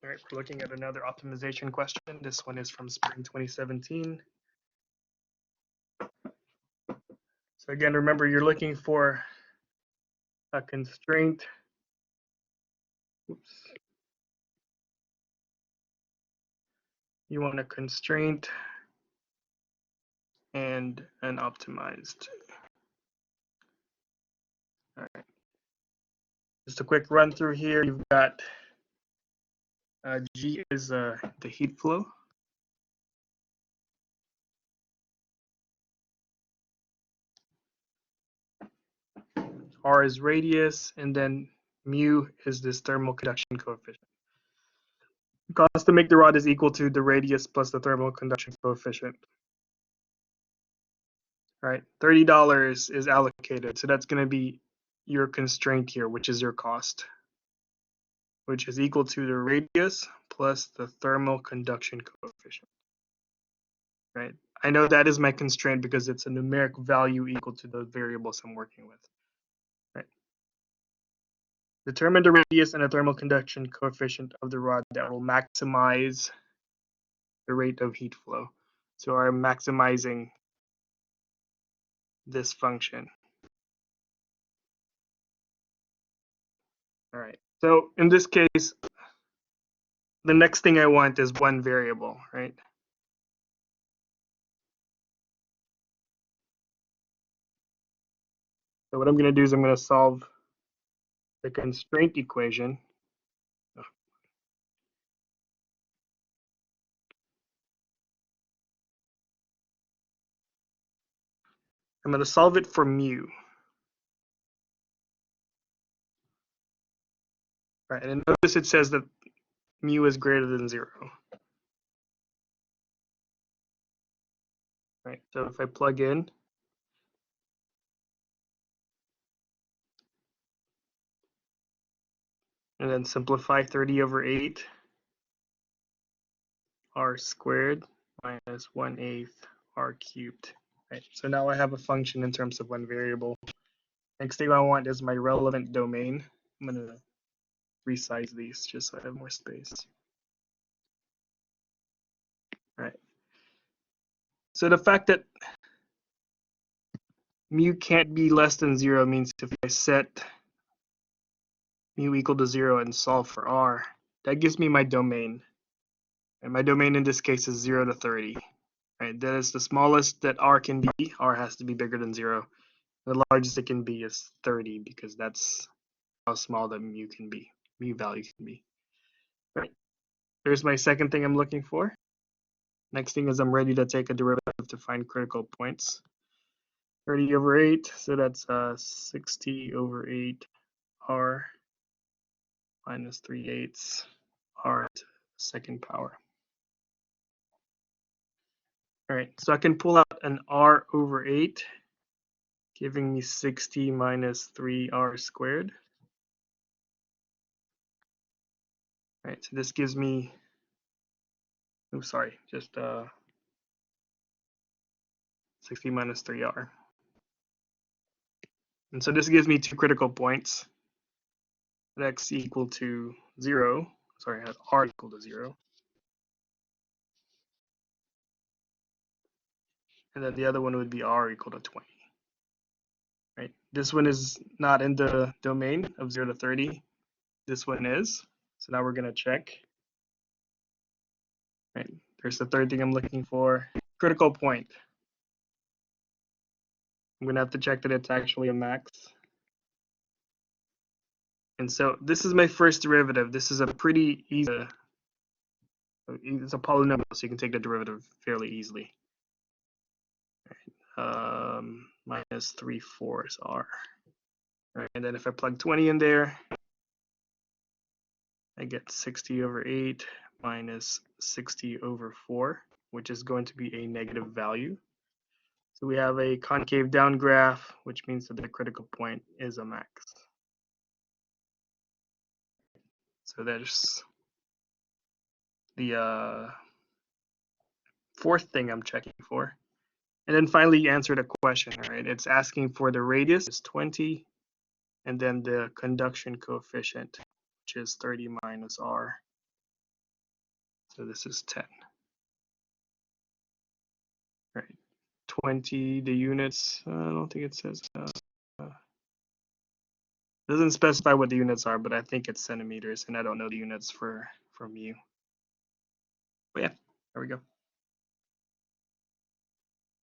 All right, we're looking at another optimization question. This one is from spring 2017. So again, remember you're looking for a constraint. Oops. You want a constraint and an optimized. All right. Just a quick run through here. You've got G is the heat flow. R is radius, and then mu is this thermal conduction coefficient. The cost to make the rod is equal to the radius plus the thermal conduction coefficient. All right, $30 is allocated, so that's going to be your constraint here, which is your cost, which is equal to the radius plus the thermal conduction coefficient. Right? I know that is my constraint because it's a numeric value equal to the variables I'm working with. Right? Determine the radius and the thermal conduction coefficient of the rod that will maximize the rate of heat flow. So I'm maximizing this function. All right. So in this case, the next thing I want is one variable, right? So what I'm going to do is I'm going to solve the constraint equation. I'm going to solve it for mu. Right, and notice it says that mu is greater than 0. Right, so if I plug in, and then simplify 30 over 8 r squared minus 1/8 r cubed. Right, so now I have a function in terms of one variable. Next thing I want is my relevant domain. I'm going to resize these just so I have more space. All right. So the fact that mu can't be less than 0 means if I set mu equal to 0 and solve for r, that gives me my domain. And my domain in this case is 0 to 30. Right? That is the smallest that r can be. R has to be bigger than 0. The largest it can be is 30 because that's how small the mu can be. Mu value can be. Right. There's my second thing I'm looking for. Next thing is I'm ready to take a derivative to find critical points. 30 over 8, so that's 60 over 8 r minus 3/8 r to the second power. All right, so I can pull out an r over 8, giving me 60 minus 3r squared. All right, so this gives me, oh, sorry, just 60 minus 3r. And so this gives me two critical points. At x equal to 0, sorry, at r equal to 0. And then the other one would be r equal to 20. Right? This one is not in the domain of 0 to 30. This one is. So now we're going to check. Right? There's the third thing I'm looking for. Critical point. I'm going to have to check that it's actually a max. And so this is my first derivative. This is a pretty easy, it's a polynomial, so you can take the derivative fairly easily. Minus 3/4 r. Right, and then if I plug 20 in there, I get 60 over 8 minus 60 over 4, which is going to be a negative value. So we have a concave down graph, which means that the critical point is a max. So there's the fourth thing I'm checking for. And then finally, you answer the question, right? It's asking for the radius is 20, and then the conduction coefficient, which is 30 minus r. So this is 10. Right. 20, the units, I don't think it says, doesn't specify what the units are, but I think it's centimeters, and I don't know the units for mu. But yeah, there we go.